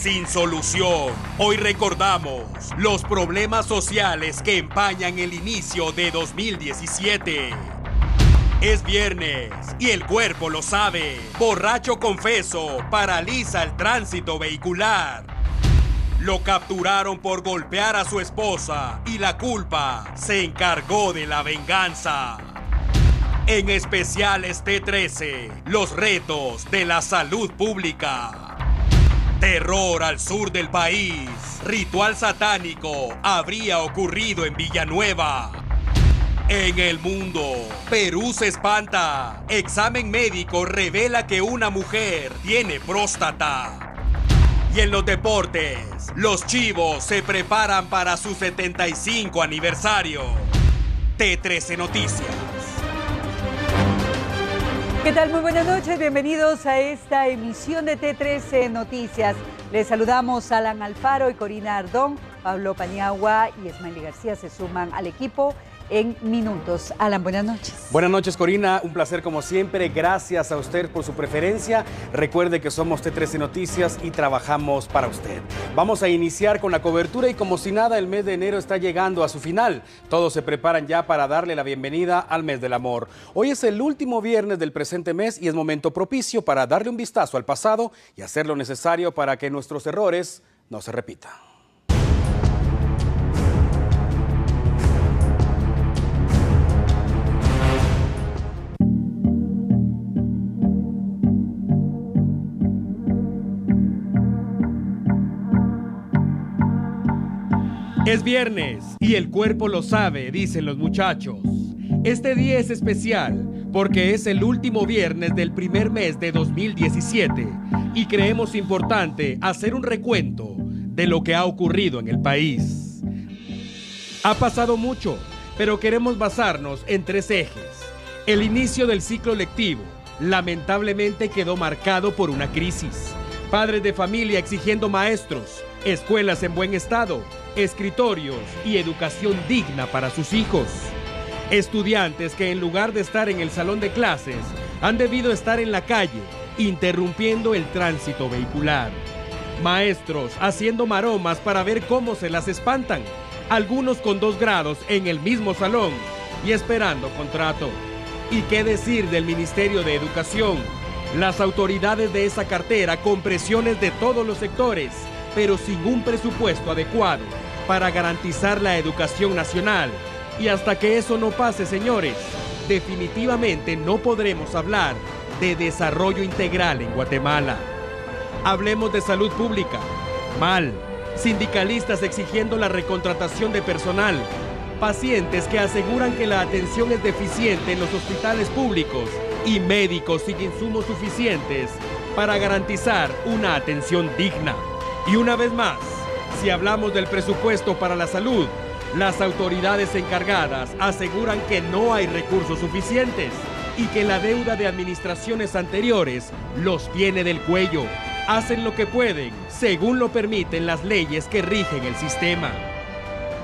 sin solución. Hoy recordamos los problemas sociales que empañan el inicio de 2017. Es viernes y el cuerpo lo sabe. Borracho confeso paraliza el tránsito vehicular. Lo capturaron por golpear a su esposa y la culpa se encargó de la venganza. En especiales T13, los retos de la salud pública. Terror al sur del país. Ritual satánico habría ocurrido en Villanueva. En el mundo, Perú se espanta. Examen médico revela que una mujer tiene próstata. Y en los deportes, los Chivos se preparan para su 75 aniversario. T13 Noticias. ¿Qué tal? Muy buenas noches, bienvenidos a esta emisión de T13 Noticias. Les saludamos Alan Alfaro y Corina Ardón. Pablo Paniagua y Esmaili García se suman al equipo en minutos. Alan, buenas noches. Buenas noches, Corina. Un placer como siempre. Gracias a usted por su preferencia. Recuerde que somos T13 Noticias y trabajamos para usted. Vamos a iniciar con la cobertura y como si nada, el mes de enero está llegando a su final. Todos se preparan ya para darle la bienvenida al mes del amor. Hoy es el último viernes del presente mes y es momento propicio para darle un vistazo al pasado y hacer lo necesario para que nuestros errores no se repitan. Es viernes y el cuerpo lo sabe, dicen los muchachos. Este día es especial porque es el último viernes del primer mes de 2017 y creemos importante hacer un recuento de lo que ha ocurrido en el país. Ha pasado mucho, pero queremos basarnos en 3 ejes. El inicio del ciclo lectivo lamentablemente quedó marcado por una crisis. Padres de familia exigiendo maestros, escuelas en buen estado, escritorios y educación digna para sus hijos. Estudiantes que en lugar de estar en el salón de clases han debido estar en la calle, interrumpiendo el tránsito vehicular. Maestros haciendo maromas para ver cómo se las espantan, algunos con 2 grados en el mismo salón y esperando contrato. ¿Y qué decir del Ministerio de Educación? Las autoridades de esa cartera con presiones de todos los sectores, pero sin un presupuesto adecuado para garantizar la educación nacional. Y hasta que eso no pase, señores, definitivamente no podremos hablar de desarrollo integral en Guatemala. Hablemos de salud pública. Mal. Sindicalistas exigiendo la recontratación de personal. Pacientes que aseguran que la atención es deficiente en los hospitales públicos y médicos sin insumos suficientes para garantizar una atención digna. Y una vez más, si hablamos del presupuesto para la salud, las autoridades encargadas aseguran que no hay recursos suficientes y que la deuda de administraciones anteriores los tiene del cuello. Hacen lo que pueden, según lo permiten las leyes que rigen el sistema.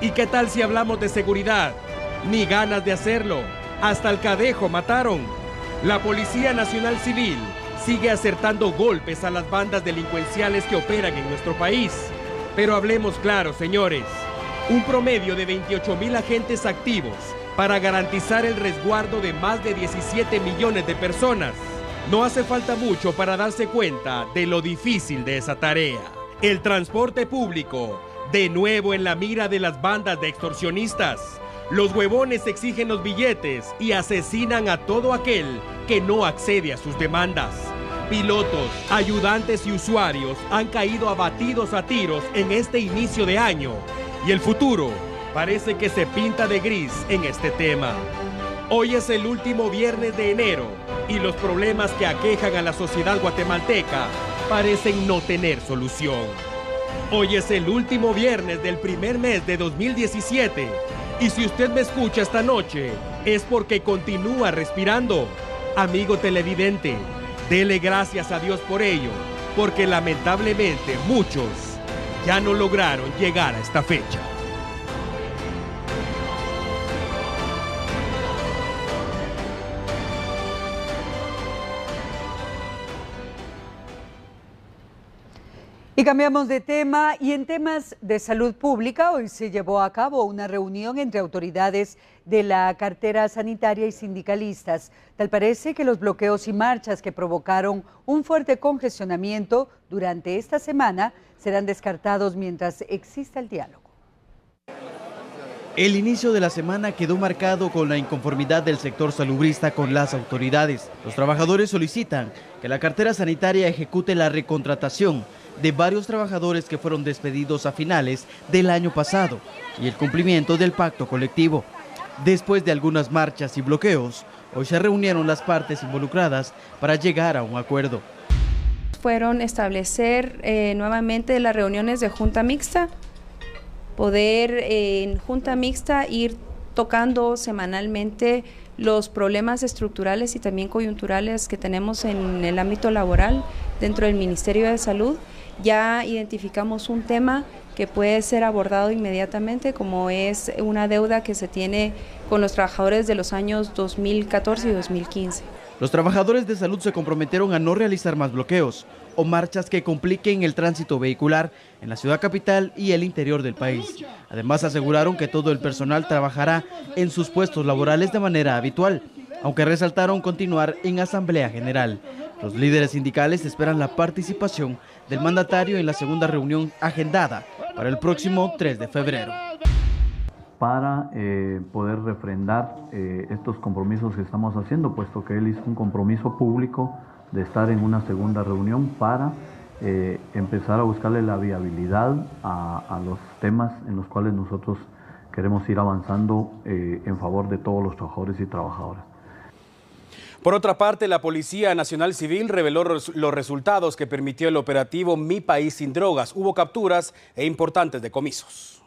¿Y qué tal si hablamos de seguridad? Ni ganas de hacerlo. Hasta el Cadejo mataron. La Policía Nacional Civil sigue acertando golpes a las bandas delincuenciales que operan en nuestro país. Pero hablemos claro, señores. Un promedio de 28,000 agentes activos para garantizar el resguardo de más de 17 millones de personas. No hace falta mucho para darse cuenta de lo difícil de esa tarea. El transporte público, de nuevo en la mira de las bandas de extorsionistas. Los huevones exigen los billetes y asesinan a todo aquel que no accede a sus demandas. Pilotos, ayudantes y usuarios han caído abatidos a tiros en este inicio de año. Y el futuro parece que se pinta de gris en este tema. Hoy es el último viernes de enero y los problemas que aquejan a la sociedad guatemalteca parecen no tener solución. Hoy es el último viernes del primer mes de 2017 y si usted me escucha esta noche es porque continúa respirando. Amigo televidente, dele gracias a Dios por ello, porque lamentablemente muchos ya no lograron llegar a esta fecha. Y cambiamos de tema, y en temas de salud pública, hoy se llevó a cabo una reunión entre autoridades de la cartera sanitaria y sindicalistas. Tal parece que los bloqueos y marchas que provocaron un fuerte congestionamiento durante esta semana serán descartados mientras exista el diálogo. El inicio de la semana quedó marcado con la inconformidad del sector salubrista con las autoridades. Los trabajadores solicitan que la cartera sanitaria ejecute la recontratación de varios trabajadores que fueron despedidos a finales del año pasado y el cumplimiento del pacto colectivo. Después de algunas marchas y bloqueos, hoy se reunieron las partes involucradas para llegar a un acuerdo. Fueron establecer nuevamente las reuniones de junta mixta, poder en junta mixta ir tocando semanalmente los problemas estructurales y también coyunturales que tenemos en el ámbito laboral dentro del Ministerio de Salud. Ya identificamos un tema que puede ser abordado inmediatamente, como es una deuda que se tiene con los trabajadores de los años 2014 y 2015. Los trabajadores de salud se comprometieron a no realizar más bloqueos o marchas que compliquen el tránsito vehicular en la ciudad capital y el interior del país. Además, aseguraron que todo el personal trabajará en sus puestos laborales de manera habitual, aunque resaltaron continuar en Asamblea General. Los líderes sindicales esperan la participación del mandatario en la segunda reunión agendada para el próximo 3 de febrero. Para poder refrendar estos compromisos que estamos haciendo, puesto que él hizo un compromiso público de estar en una segunda reunión para empezar a buscarle la viabilidad a los temas en los cuales nosotros queremos ir avanzando en favor de todos los trabajadores y trabajadoras. Por otra parte, la Policía Nacional Civil reveló los resultados que permitió el operativo Mi País Sin Drogas. Hubo capturas e importantes decomisos.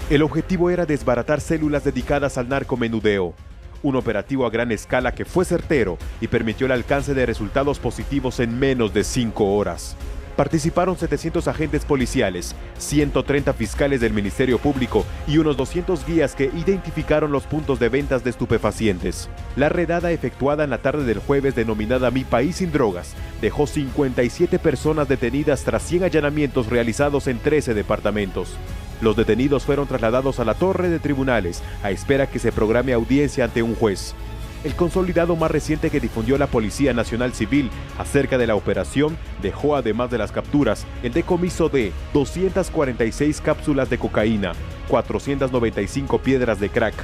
El objetivo era desbaratar células dedicadas al narcomenudeo. Un operativo a gran escala que fue certero y permitió el alcance de resultados positivos en menos de 5 horas. Participaron 700 agentes policiales, 130 fiscales del Ministerio Público y unos 200 guías que identificaron los puntos de ventas de estupefacientes. La redada efectuada en la tarde del jueves, denominada Mi País Sin Drogas, dejó 57 personas detenidas tras 100 allanamientos realizados en 13 departamentos. Los detenidos fueron trasladados a la torre de tribunales a espera que se programe audiencia ante un juez. El consolidado más reciente que difundió la Policía Nacional Civil acerca de la operación dejó, además de las capturas, el decomiso de 246 cápsulas de cocaína, 495 piedras de crack,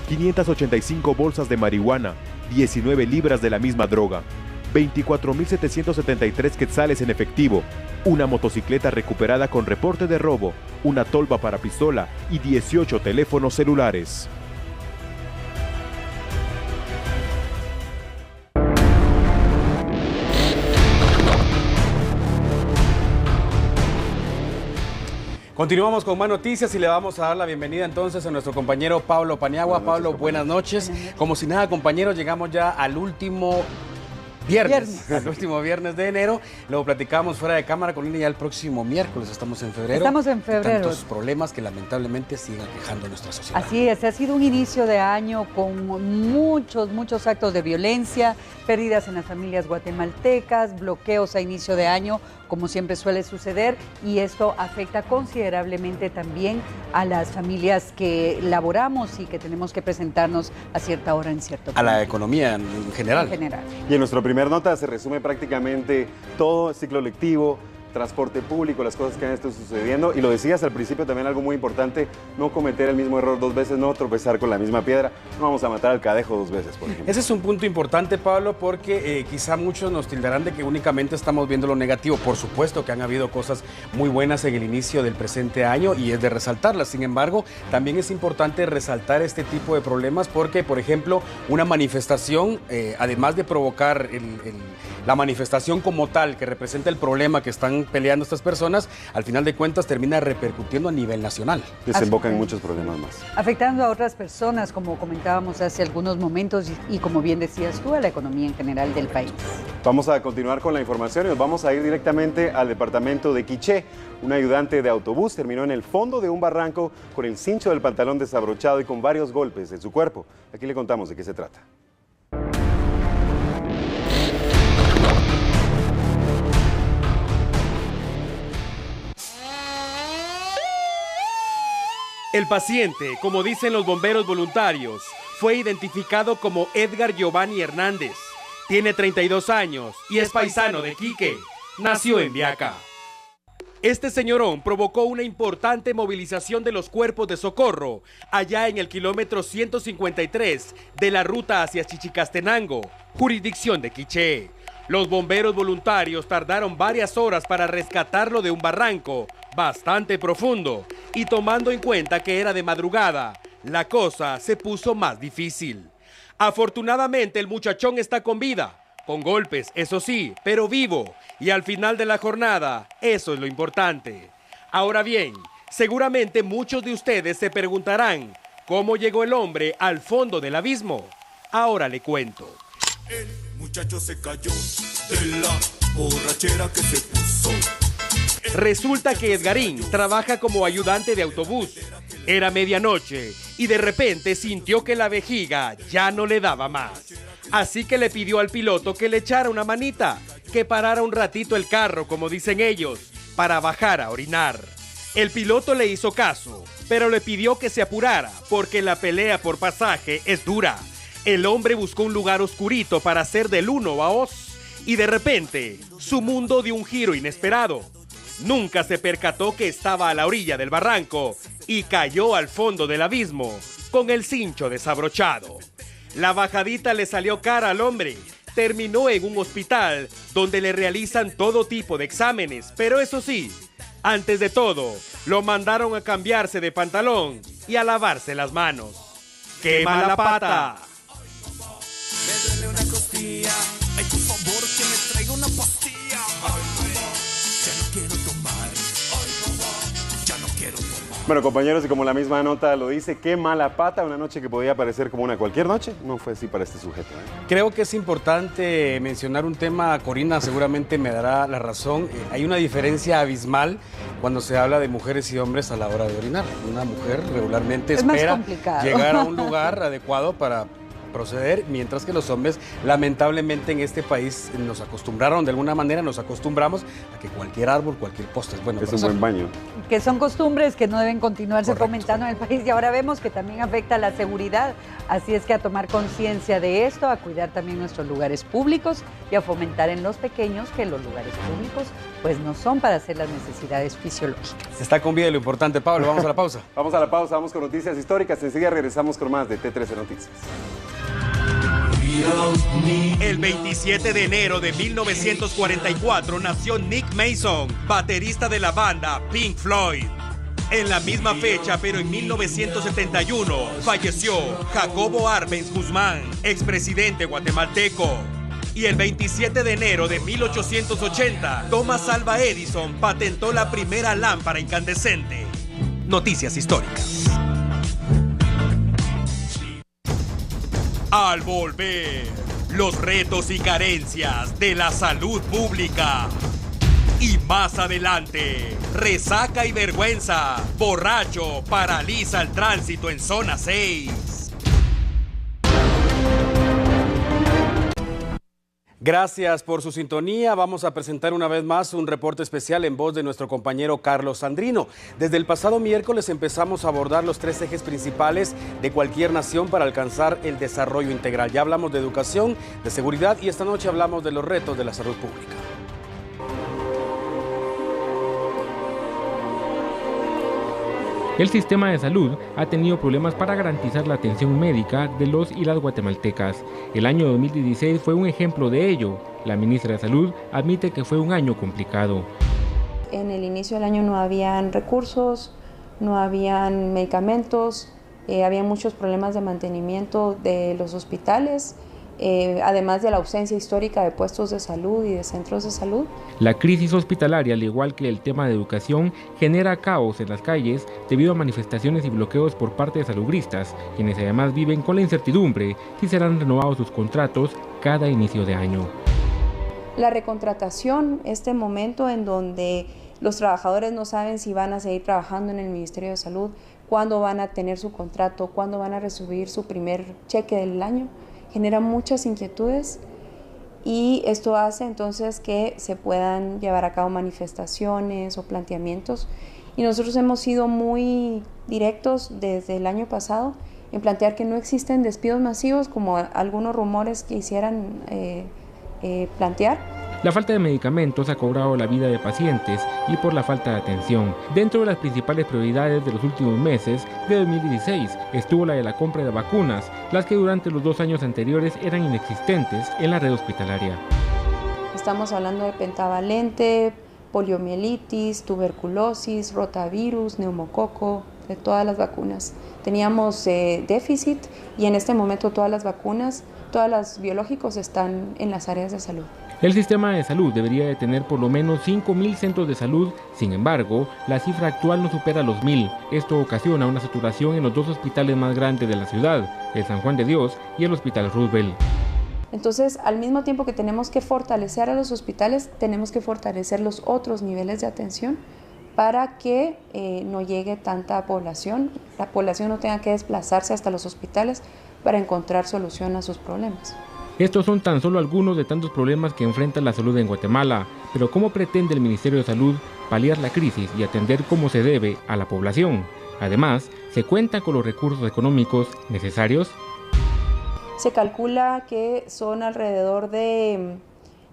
585 bolsas de marihuana, 19 libras de la misma droga, 24.773 quetzales en efectivo, una motocicleta recuperada con reporte de robo, una tolva para pistola y 18 teléfonos celulares. Continuamos con más noticias y le vamos a dar la bienvenida entonces a nuestro compañero Pablo Paniagua. Pablo, buenas noches. Como si nada, compañeros, llegamos ya al último al último viernes de enero. Luego platicamos fuera de cámara con él ya el próximo miércoles. Estamos en febrero. Estamos en febrero. Tantos problemas que lamentablemente siguen aquejando a nuestra sociedad. Así es, ha sido un inicio de año con muchos actos de violencia, pérdidas en las familias guatemaltecas, bloqueos a inicio de año, como siempre suele suceder, y esto afecta considerablemente también a las familias que laboramos y que tenemos que presentarnos a cierta hora en cierto punto. A la economía en general. Y en nuestra primera nota se resume prácticamente todo el ciclo lectivo, transporte público, las cosas que han estado sucediendo. Y lo decías al principio también, algo muy importante, no cometer el mismo error 2 veces, no tropezar con la misma piedra, no vamos a matar al cadejo 2 veces, por ejemplo. Ese es un punto importante, Pablo, porque quizá muchos nos tildarán de que únicamente estamos viendo lo negativo. Por supuesto que han habido cosas muy buenas en el inicio del presente año y es de resaltarlas. Sin embargo, también es importante resaltar este tipo de problemas porque, por ejemplo, una manifestación, además de provocar la manifestación como tal, que representa el problema que están peleando estas personas, al final de cuentas termina repercutiendo a nivel nacional. Desemboca en muchos problemas más. Afectando a otras personas, como comentábamos hace algunos momentos, y como bien decías tú, a la economía en general del país. Vamos a continuar con la información y nos vamos a ir directamente al departamento de Quiché. Un ayudante de autobús terminó en el fondo de un barranco con el cincho del pantalón desabrochado y con varios golpes en su cuerpo. Aquí le contamos de qué se trata. El paciente, como dicen los bomberos voluntarios, fue identificado como Edgar Giovanni Hernández. Tiene 32 años y es paisano de Quique. Nació en Viaca. Este señorón provocó una importante movilización de los cuerpos de socorro allá en el kilómetro 153 de la ruta hacia Chichicastenango, jurisdicción de Quiché. Los bomberos voluntarios tardaron varias horas para rescatarlo de un barranco bastante profundo y tomando en cuenta que era de madrugada, la cosa se puso más difícil. Afortunadamente el muchachón está con vida, con golpes, eso sí, pero vivo, y al final de la jornada, eso es lo importante. Ahora bien, seguramente muchos de ustedes se preguntarán, ¿cómo llegó el hombre al fondo del abismo? Ahora le cuento. El muchacho se cayó de la borrachera que se puso. Resulta que Edgarín trabaja como ayudante de autobús. Era medianoche y de repente sintió que la vejiga ya no le daba más. Así que le pidió al piloto que le echara una manita, que parara un ratito el carro, como dicen ellos, para bajar a orinar. El piloto le hizo caso, pero le pidió que se apurara, porque la pelea por pasaje es dura. El hombre buscó un lugar oscurito para hacer del uno a os, y de repente, su mundo dio un giro inesperado. Nunca se percató que estaba a la orilla del barranco y cayó al fondo del abismo con el cincho desabrochado. La bajadita le salió cara al hombre. Terminó en un hospital donde le realizan todo tipo de exámenes, pero eso sí, antes de todo, lo mandaron a cambiarse de pantalón y a lavarse las manos. ¡Qué mala pata! Me duele una costilla, ay por favor que me traiga una pastilla. Ay papá, ya no quiero tomar. Ay papá, ya no quiero tomar. Bueno, compañeros, y como la misma nota lo dice, qué mala pata, una noche que podía parecer como una cualquier noche, no fue así para este sujeto, ¿eh? Creo que es importante mencionar un tema, Corina seguramente me dará la razón. Hay una diferencia abismal cuando se habla de mujeres y hombres a la hora de orinar. Una mujer regularmente espera llegar a un lugar adecuado para proceder, mientras que los hombres lamentablemente en este país nos acostumbraron, de alguna manera nos acostumbramos a que cualquier árbol, cualquier poste es bueno. Es un buen baño. Que son costumbres que no deben continuarse fomentando en el país, y ahora vemos que también afecta a la seguridad, así es que a tomar conciencia de esto, a cuidar también nuestros lugares públicos y a fomentar en los pequeños que los lugares públicos pues no son para hacer las necesidades fisiológicas. Está con vida lo importante, Pablo, vamos a la pausa. Vamos a la pausa, vamos con noticias históricas, enseguida regresamos con más de T13 Noticias. El 27 de enero de 1944 nació Nick Mason, baterista de la banda Pink Floyd. En la misma fecha, pero en 1971, falleció Jacobo Arbenz Guzmán, expresidente guatemalteco. Y el 27 de enero de 1880, Thomas Alva Edison patentó la primera lámpara incandescente. Noticias históricas. Al volver, los retos y carencias de la salud pública. Y más adelante, resaca y vergüenza, borracho paraliza el tránsito en zona 6. Gracias por su sintonía. Vamos a presentar una vez más un reporte especial en voz de nuestro compañero Carlos Sandrino. Desde el pasado miércoles empezamos a abordar los 3 ejes principales de cualquier nación para alcanzar el desarrollo integral. Ya hablamos de educación, de seguridad y esta noche hablamos de los retos de la salud pública. El sistema de salud ha tenido problemas para garantizar la atención médica de los y las guatemaltecas. El año 2016 fue un ejemplo de ello. La ministra de Salud admite que fue un año complicado. En el inicio del año no habían recursos, no habían medicamentos, había muchos problemas de mantenimiento de los hospitales, además de la ausencia histórica de puestos de salud y de centros de salud. La crisis hospitalaria, al igual que el tema de educación, genera caos en las calles debido a manifestaciones y bloqueos por parte de salubristas, quienes además viven con la incertidumbre si serán renovados sus contratos cada inicio de año. La recontratación, este momento en donde los trabajadores no saben si van a seguir trabajando en el Ministerio de Salud, cuándo van a tener su contrato, cuándo van a recibir su primer cheque del año, genera muchas inquietudes y esto hace entonces que se puedan llevar a cabo manifestaciones o planteamientos Y nosotros hemos sido muy directos desde el año pasado en plantear que no existen despidos masivos como algunos rumores quisieran plantear. La falta de medicamentos ha cobrado la vida de pacientes y por la falta de atención. Dentro de las principales prioridades de los últimos meses de 2016 estuvo la de la compra de vacunas, las que durante los 2 años anteriores eran inexistentes en la red hospitalaria. Estamos hablando de pentavalente, poliomielitis, tuberculosis, rotavirus, neumococo, de todas las vacunas. Teníamos déficit y en este momento todas las vacunas, todos los biológicos están en las áreas de salud. El sistema de salud debería de tener por lo menos 5.000 centros de salud, sin embargo, la cifra actual no supera los 1.000. Esto ocasiona una saturación en los 2 hospitales más grandes de la ciudad, el San Juan de Dios y el Hospital Roosevelt. Entonces, al mismo tiempo que tenemos que fortalecer a los hospitales, tenemos que fortalecer los otros niveles de atención para que no llegue tanta población, la población no tenga que desplazarse hasta los hospitales para encontrar solución a sus problemas. Estos son tan solo algunos de tantos problemas que enfrenta la salud en Guatemala, pero ¿cómo pretende el Ministerio de Salud paliar la crisis y atender como se debe a la población? Además, ¿se cuenta con los recursos económicos necesarios? Se calcula que son alrededor de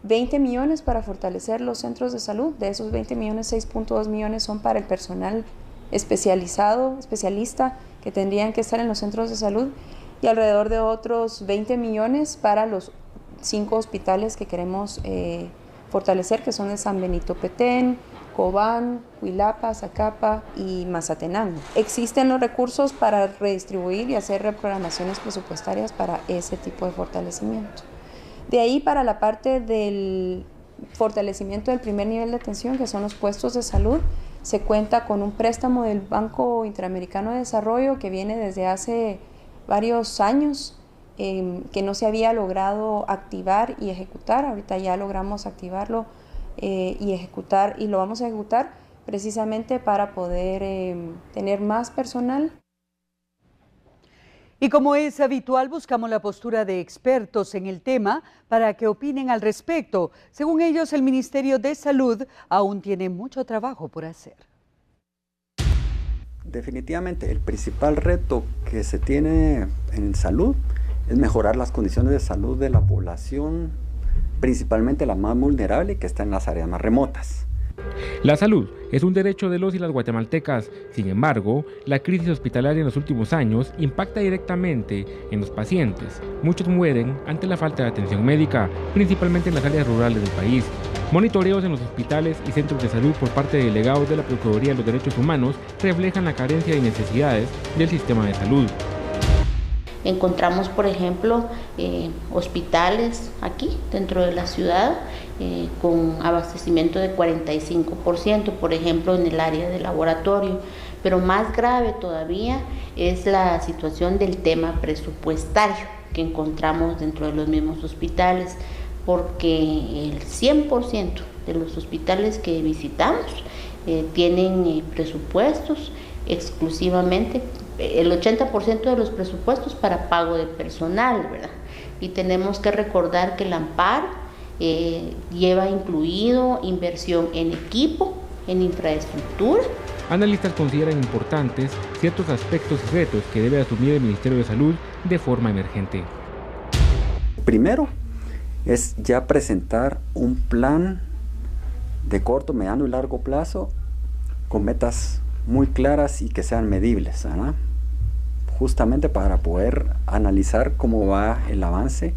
20 millones para fortalecer los centros de salud. De esos 20 millones, 6.2 millones son para el personal especialista que tendrían que estar en los centros de salud y alrededor de otros 20 millones para los 5 hospitales que queremos fortalecer, que son de San Benito Petén, Cobán, Huilapa, Zacapa y Mazatenango. Existen los recursos para redistribuir y hacer reprogramaciones presupuestarias para ese tipo de fortalecimiento. De ahí para la parte del fortalecimiento del primer nivel de atención, que son los puestos de salud, se cuenta con un préstamo del Banco Interamericano de Desarrollo que viene desde hace varios años, que no se había logrado activar y ejecutar. Ahorita ya logramos activarlo y ejecutar, y lo vamos a ejecutar precisamente para poder tener más personal. Y como es habitual, buscamos la postura de expertos en el tema para que opinen al respecto. Según ellos, el Ministerio de Salud aún tiene mucho trabajo por hacer. Definitivamente, el principal reto que se tiene en salud es mejorar las condiciones de salud de la población, principalmente la más vulnerable, que está en las áreas más remotas. La salud es un derecho de los y las guatemaltecas. Sin embargo, la crisis hospitalaria en los últimos años impacta directamente en los pacientes. Muchos mueren ante la falta de atención médica, principalmente en las áreas rurales del país. Monitoreos en los hospitales y centros de salud por parte de delegados de la Procuraduría de los Derechos Humanos reflejan la carencia de necesidades del sistema de salud. Encontramos, por ejemplo, hospitales aquí dentro de la ciudad con abastecimiento de 45%, por ejemplo, en el área de laboratorio. Pero más grave todavía es la situación del tema presupuestario que encontramos dentro de los mismos hospitales, porque el 100% de los hospitales que visitamos tienen presupuestos exclusivamente, el 80% de los presupuestos para pago de personal, ¿verdad? Y tenemos que recordar que el Amparo lleva incluido inversión en equipo, en infraestructura. Analistas consideran importantes ciertos aspectos y retos que debe asumir el Ministerio de Salud de forma emergente. Primero es ya presentar un plan de corto, mediano y largo plazo con metas muy claras y que sean medibles, ¿verdad? Justamente para poder analizar cómo va el avance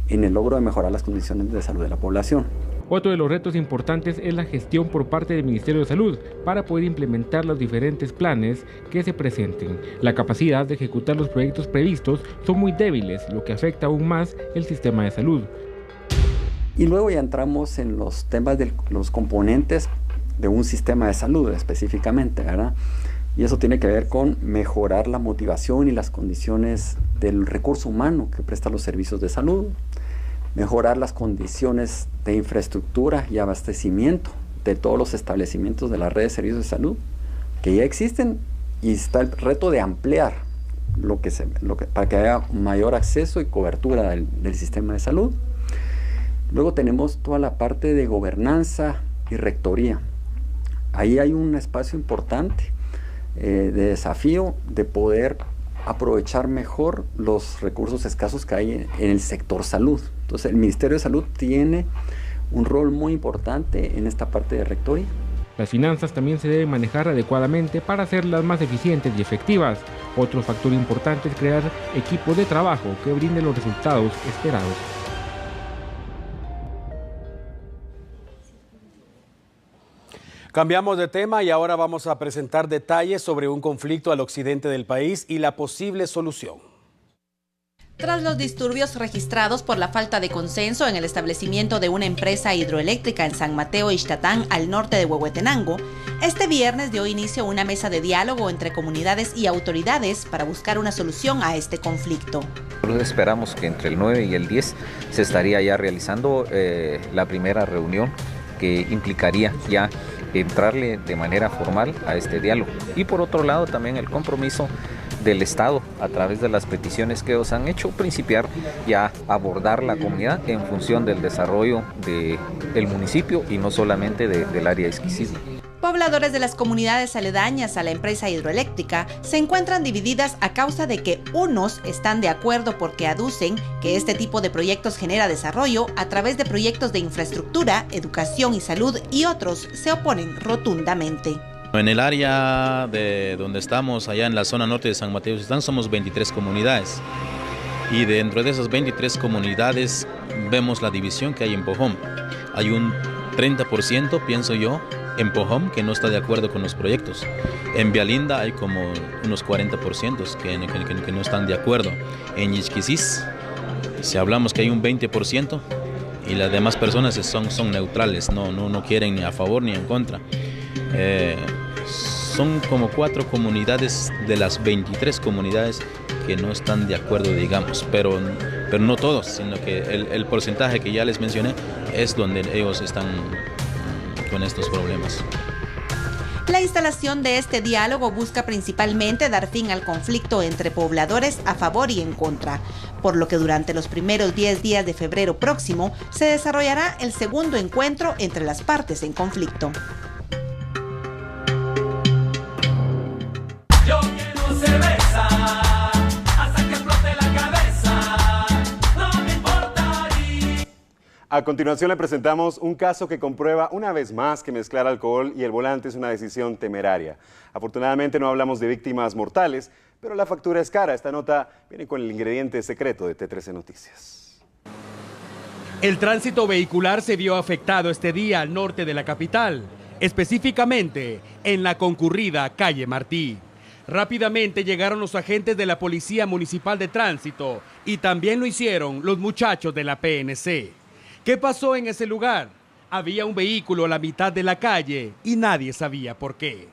en el logro de mejorar las condiciones de salud de la población. Otro de los retos importantes es la gestión por parte del Ministerio de Salud para poder implementar los diferentes planes que se presenten. La capacidad de ejecutar los proyectos previstos son muy débiles, lo que afecta aún más el sistema de salud. Y luego ya entramos en los temas de los componentes de un sistema de salud específicamente, ¿verdad? Y eso tiene que ver con mejorar la motivación y las condiciones del recurso humano que presta los servicios de salud, mejorar las condiciones de infraestructura y abastecimiento de todos los establecimientos de la red de servicios de salud que ya existen, y está el reto de ampliar para que haya mayor acceso y cobertura del sistema de salud. Luego tenemos toda la parte de gobernanza y rectoría. ahí hay un espacio importante de desafío de poder aprovechar mejor los recursos escasos que hay en el sector salud. Entonces el Ministerio de Salud tiene un rol muy importante en esta parte de rectoría. Las finanzas también se deben manejar adecuadamente para hacerlas más eficientes y efectivas. Otro factor importante es crear equipos de trabajo que brinden los resultados esperados. Cambiamos de tema y ahora vamos a presentar detalles sobre un conflicto al occidente del país y la posible solución. Tras los disturbios registrados por la falta de consenso en el establecimiento de una empresa hidroeléctrica en San Mateo Ixtatán, al norte de Huehuetenango, este viernes dio inicio una mesa de diálogo entre comunidades y autoridades para buscar una solución a este conflicto. Esperamos que entre el 9 y el 10 se estaría ya realizando la primera reunión que implicaría ya entrarle de manera formal a este diálogo. Y por otro lado también el compromiso del Estado a través de las peticiones que os han hecho, principiar ya abordar la comunidad en función del desarrollo del municipio y no solamente del área exquisita. Pobladores de las comunidades aledañas a la empresa hidroeléctrica se encuentran divididas a causa de que unos están de acuerdo porque aducen que este tipo de proyectos genera desarrollo a través de proyectos de infraestructura, educación y salud, y otros se oponen rotundamente. En el área de donde estamos, allá en la zona norte de San Mateo Ixtatán, somos 23 comunidades. Y dentro de esas 23 comunidades vemos la división que hay en Pojón. Hay un 30%, pienso yo, en Pojón que no está de acuerdo con los proyectos. En Vialinda hay como unos 40% que no están de acuerdo. En Ixquisís, si hablamos que hay un 20% y las demás personas son neutrales, no quieren ni a favor ni en contra. Son como 4 comunidades de las 23 comunidades que no están de acuerdo, digamos, pero no todos, sino que el porcentaje que ya les mencioné es donde ellos están con estos problemas. La instalación de este diálogo busca principalmente dar fin al conflicto entre pobladores a favor y en contra, por lo que durante los primeros 10 días de febrero próximo se desarrollará el segundo encuentro entre las partes en conflicto. A continuación le presentamos un caso que comprueba una vez más que mezclar alcohol y el volante es una decisión temeraria. Afortunadamente no hablamos de víctimas mortales, pero la factura es cara. Esta nota viene con el ingrediente secreto de T13 Noticias. El tránsito vehicular se vio afectado este día al norte de la capital, específicamente en la concurrida calle Martí. Rápidamente llegaron los agentes de la Policía Municipal de Tránsito y también lo hicieron los muchachos de la PNC. ¿Qué pasó en ese lugar? Había un vehículo a la mitad de la calle y nadie sabía por qué.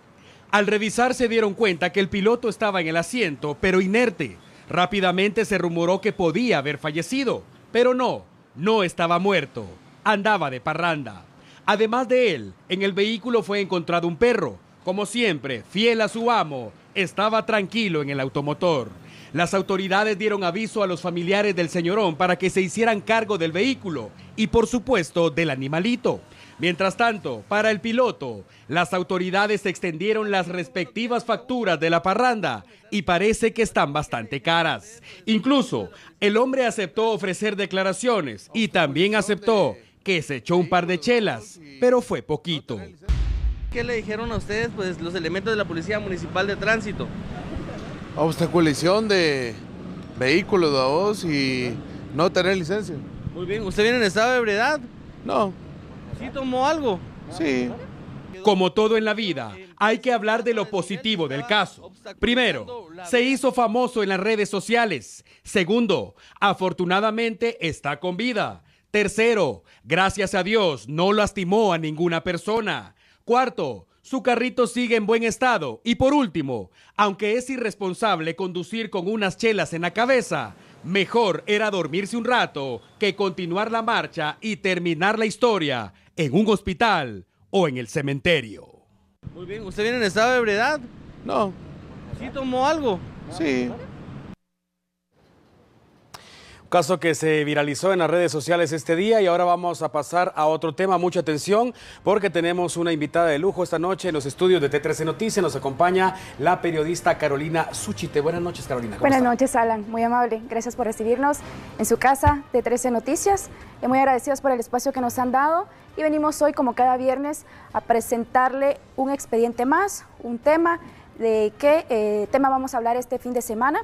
Al revisar se dieron cuenta que el piloto estaba en el asiento, pero inerte. Rápidamente se rumoró que podía haber fallecido, pero no estaba muerto, andaba de parranda. Además de él, en el vehículo fue encontrado un perro. Como siempre, fiel a su amo, estaba tranquilo en el automotor. Las autoridades dieron aviso a los familiares del señorón para que se hicieran cargo del vehículo y, por supuesto, del animalito. Mientras tanto, para el piloto, las autoridades extendieron las respectivas facturas de la parranda y parece que están bastante caras. Incluso, el hombre aceptó ofrecer declaraciones y también aceptó que se echó un par de chelas, pero fue poquito. ¿Qué le dijeron a ustedes, pues, los elementos de la Policía Municipal de Tránsito? Obstaculización de vehículos, ¿vos? Y no tener licencia. Muy bien, ¿usted viene en estado de ebriedad? No. ¿Sí tomó algo? Sí. Como todo en la vida, hay que hablar de lo positivo del caso. Primero, se hizo famoso en las redes sociales. Segundo, afortunadamente está con vida. Tercero, gracias a Dios no lastimó a ninguna persona. Cuarto, su carrito sigue en buen estado. Y por último, aunque es irresponsable conducir con unas chelas en la cabeza, mejor era dormirse un rato que continuar la marcha y terminar la historia en un hospital o en el cementerio. Muy bien, ¿usted viene en estado de ebriedad? No. ¿Sí tomó algo? Sí. Caso que se viralizó en las redes sociales este día y ahora vamos a pasar a otro tema. Mucha atención porque tenemos una invitada de lujo esta noche en los estudios de T13 Noticias. Nos acompaña la periodista Carolina Suchite. Buenas noches, Carolina. Buenas noches, Alan. Muy amable. Gracias por recibirnos en su casa, T13 Noticias. Y muy agradecidos por el espacio que nos han dado. Y venimos hoy, como cada viernes, a presentarle un expediente más, un tema. ¿De qué tema vamos a hablar este fin de semana?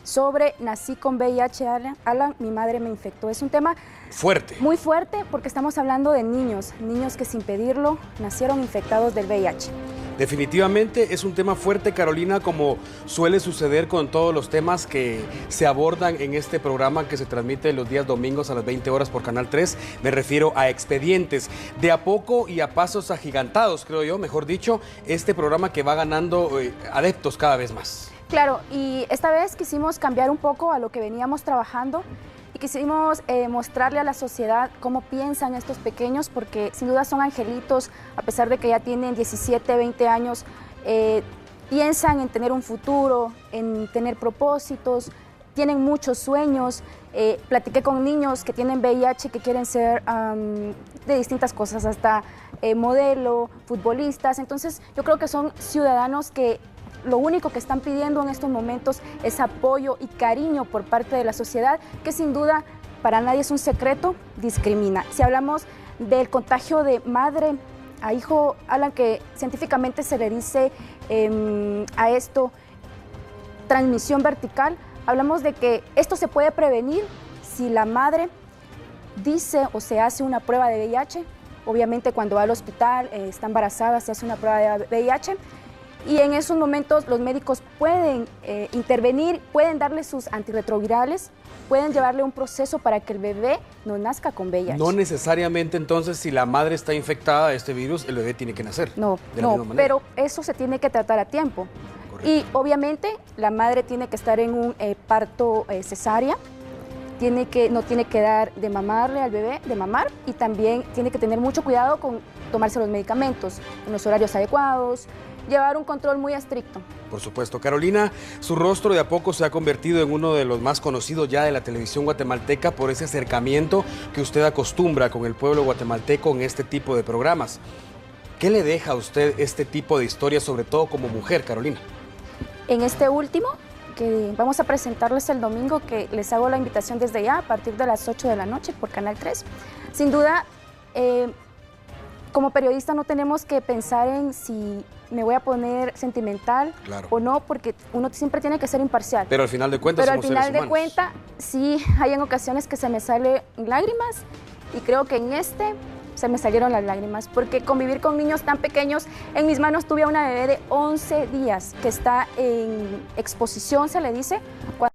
Sobre nací con VIH, Alan, mi madre me infectó. Es un tema fuerte. Muy fuerte porque estamos hablando de niños que sin pedirlo nacieron infectados del VIH. Definitivamente es un tema fuerte, Carolina, como suele suceder con todos los temas que se abordan en este programa que se transmite los días domingos a las 20 horas por Canal 3. Me refiero a expedientes. De a poco y a pasos agigantados, creo yo, mejor dicho, este programa que va ganando adeptos cada vez más. Claro, y esta vez quisimos cambiar un poco a lo que veníamos trabajando y quisimos mostrarle a la sociedad cómo piensan estos pequeños, porque sin duda son angelitos, a pesar de que ya tienen 17, 20 años, piensan en tener un futuro, en tener propósitos, tienen muchos sueños. Platiqué con niños que tienen VIH, que quieren ser de distintas cosas, hasta modelo, futbolistas. Entonces yo creo que son ciudadanos que lo único que están pidiendo en estos momentos es apoyo y cariño por parte de la sociedad, que sin duda para nadie es un secreto, discrimina. Si hablamos del contagio de madre a hijo, Alan, que científicamente se le dice a esto transmisión vertical, hablamos de que esto se puede prevenir si la madre dice o se hace una prueba de VIH. Obviamente cuando va al hospital, está embarazada, se hace una prueba de VIH. Y en esos momentos los médicos pueden intervenir, pueden darle sus antirretrovirales, pueden llevarle un proceso para que el bebé no nazca con VIH. No necesariamente entonces si la madre está infectada de este virus, el bebé tiene que nacer. No, pero eso se tiene que tratar a tiempo. Correcto. Y obviamente la madre tiene que estar en un parto cesárea, no tiene que dar de mamarle al bebé, de mamar, y también tiene que tener mucho cuidado con tomarse los medicamentos en los horarios adecuados, llevar un control muy estricto. Por supuesto. Carolina, su rostro de a poco se ha convertido en uno de los más conocidos ya de la televisión guatemalteca por ese acercamiento que usted acostumbra con el pueblo guatemalteco en este tipo de programas. ¿Qué le deja a usted este tipo de historias, sobre todo como mujer, Carolina? En este último, que vamos a presentarles el domingo, que les hago la invitación desde ya a partir de las 8 de la noche por Canal 3. Sin duda, como periodista no tenemos que pensar en si me voy a poner sentimental o no, porque uno siempre tiene que ser imparcial. Pero al final de cuentas somos seres humanos. Pero al final de cuentas, sí hay en ocasiones que se me salen lágrimas, y creo que en se me salieron las lágrimas, porque convivir con niños tan pequeños, en mis manos tuve a una bebé de 11 días que está en exposición, se le dice, cuando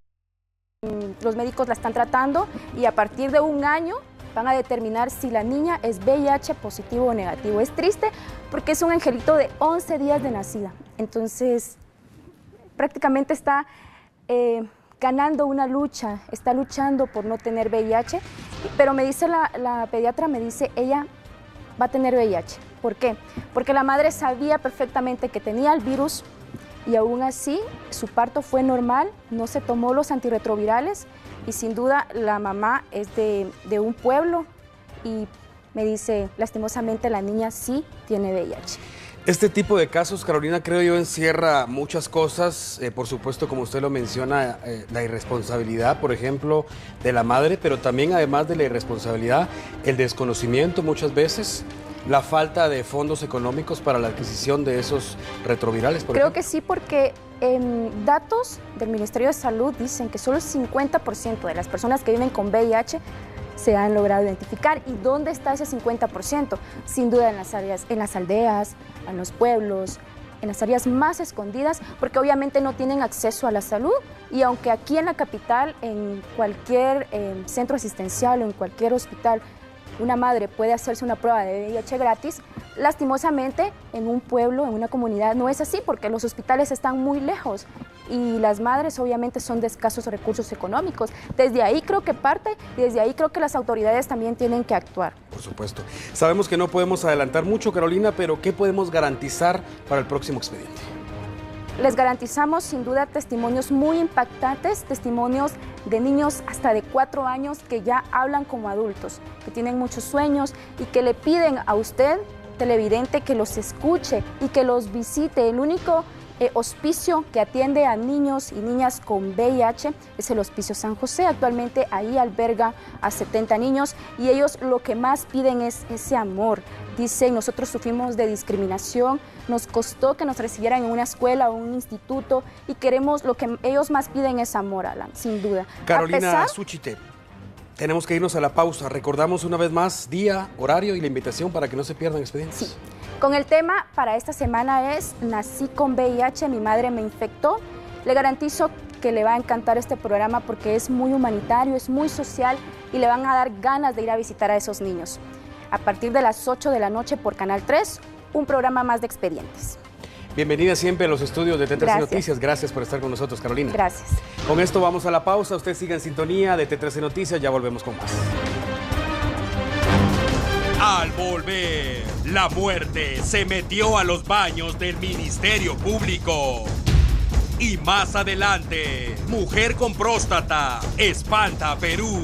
los médicos la están tratando, y a partir de un año van a determinar si la niña es VIH positivo o negativo. Es triste porque es un angelito de 11 días de nacida. Entonces, prácticamente está ganando una lucha, está luchando por no tener VIH. Pero me dice la pediatra, me dice, ella va a tener VIH. ¿Por qué? Porque la madre sabía perfectamente que tenía el virus y aún así su parto fue normal, no se tomó los antirretrovirales. Y sin duda la mamá es de un pueblo y me dice, lastimosamente la niña sí tiene VIH. Este tipo de casos, Carolina, creo yo encierra muchas cosas, por supuesto, como usted lo menciona, la irresponsabilidad, por ejemplo, de la madre, pero también además de la irresponsabilidad, el desconocimiento muchas veces, la falta de fondos económicos para la adquisición de esos retrovirales, por ejemplo. Creo que sí, porque datos del Ministerio de Salud dicen que solo el 50% de las personas que viven con VIH se han logrado identificar. ¿Y dónde está ese 50%? Sin duda en las áreas, en las aldeas, en los pueblos, en las áreas más escondidas, porque obviamente no tienen acceso a la salud. Y aunque aquí en la capital, en cualquier centro asistencial o en cualquier hospital, una madre puede hacerse una prueba de VIH gratis, lastimosamente en un pueblo, en una comunidad, no es así, porque los hospitales están muy lejos y las madres obviamente son de escasos recursos económicos. Desde ahí creo que parte, y desde ahí creo que las autoridades también tienen que actuar. Por supuesto. Sabemos que no podemos adelantar mucho, Carolina, pero ¿qué podemos garantizar para el próximo expediente? Les garantizamos sin duda testimonios muy impactantes, testimonios de niños hasta de 4 años que ya hablan como adultos, que tienen muchos sueños y que le piden a usted, televidente, que los escuche y que los visite. El único hospicio que atiende a niños y niñas con VIH es el Hospicio San José. Actualmente ahí alberga a 70 niños y ellos lo que más piden es ese amor. Dicen, nosotros sufrimos de discriminación, nos costó que nos recibieran en una escuela o un instituto y queremos, lo que ellos más piden es amor, Alan, sin duda. Carolina Suchite, tenemos que irnos a la pausa. Recordamos una vez más día, horario y la invitación para que no se pierdan expedientes. Sí. Con el tema para esta semana es Nací con VIH, mi madre me infectó. Le garantizo que le va a encantar este programa porque es muy humanitario, es muy social y le van a dar ganas de ir a visitar a esos niños. A partir de las 8 de la noche por Canal 3, un programa más de expedientes. Bienvenida siempre a los estudios de T13 Gracias. Noticias. Gracias por estar con nosotros, Carolina. Gracias. Con esto vamos a la pausa. Usted siga en sintonía de T13 Noticias. Ya volvemos con más. Al volver, la muerte se metió a los baños del Ministerio Público. Y más adelante, mujer con próstata espanta a Perú.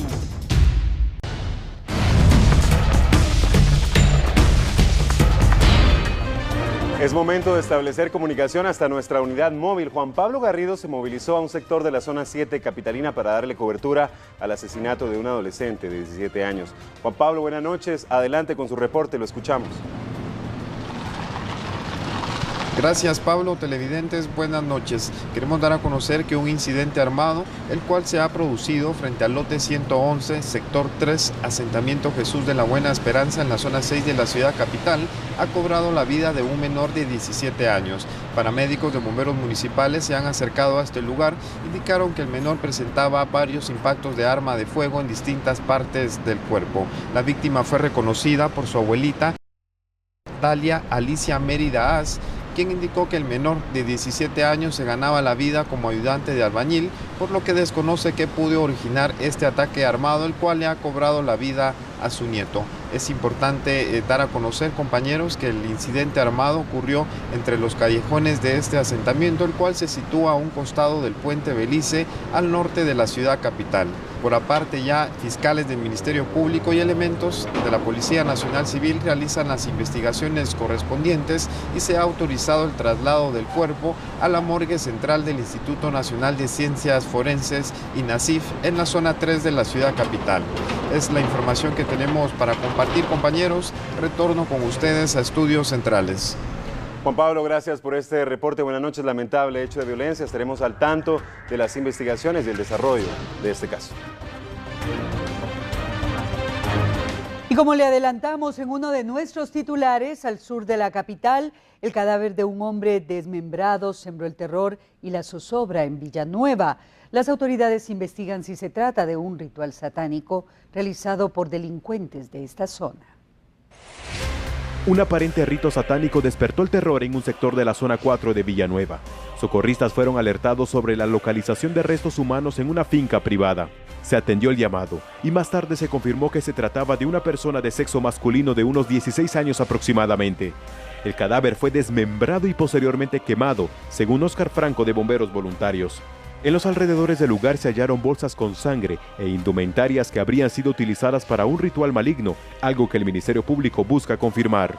Es momento de establecer comunicación hasta nuestra unidad móvil. Juan Pablo Garrido se movilizó a un sector de la zona 7 capitalina para darle cobertura al asesinato de un adolescente de 17 años. Juan Pablo, buenas noches. Adelante con su reporte, lo escuchamos. Gracias, Pablo. Televidentes, buenas noches. Queremos dar a conocer que un incidente armado, el cual se ha producido frente al lote 111, sector 3, asentamiento Jesús de la Buena Esperanza en la zona 6 de la ciudad capital, ha cobrado la vida de un menor de 17 años. Paramédicos de bomberos municipales se han acercado a este lugar, indicaron que el menor presentaba varios impactos de arma de fuego en distintas partes del cuerpo. La víctima fue reconocida por su abuelita, Dalia Alicia Mérida Az, quien indicó que el menor de 17 años se ganaba la vida como ayudante de albañil, por lo que desconoce qué pudo originar este ataque armado, el cual le ha cobrado la vida a su nieto. Es importante dar a conocer, compañeros, que el incidente armado ocurrió entre los callejones de este asentamiento, el cual se sitúa a un costado del puente Belice, al norte de la ciudad capital. Por aparte, ya fiscales del Ministerio Público y elementos de la Policía Nacional Civil realizan las investigaciones correspondientes y se ha autorizado el traslado del cuerpo a la morgue central del Instituto Nacional de Ciencias Forenses, INACIF, en la zona 3 de la ciudad capital. Es la información que tenemos para compartir, compañeros. Retorno con ustedes a Estudios Centrales. Juan Pablo, gracias por este reporte. Buenas noches. Lamentable hecho de violencia. Estaremos al tanto de las investigaciones y el desarrollo de este caso. Y como le adelantamos en uno de nuestros titulares, al sur de la capital, el cadáver de un hombre desmembrado sembró el terror y la zozobra en Villanueva. Las autoridades investigan si se trata de un ritual satánico realizado por delincuentes de esta zona. Un aparente rito satánico despertó el terror en un sector de la zona 4 de Villanueva. Socorristas fueron alertados sobre la localización de restos humanos en una finca privada. Se atendió el llamado y más tarde se confirmó que se trataba de una persona de sexo masculino de unos 16 años aproximadamente. El cadáver fue desmembrado y posteriormente quemado, según Óscar Franco de Bomberos Voluntarios. En los alrededores del lugar se hallaron bolsas con sangre e indumentarias que habrían sido utilizadas para un ritual maligno, algo que el Ministerio Público busca confirmar.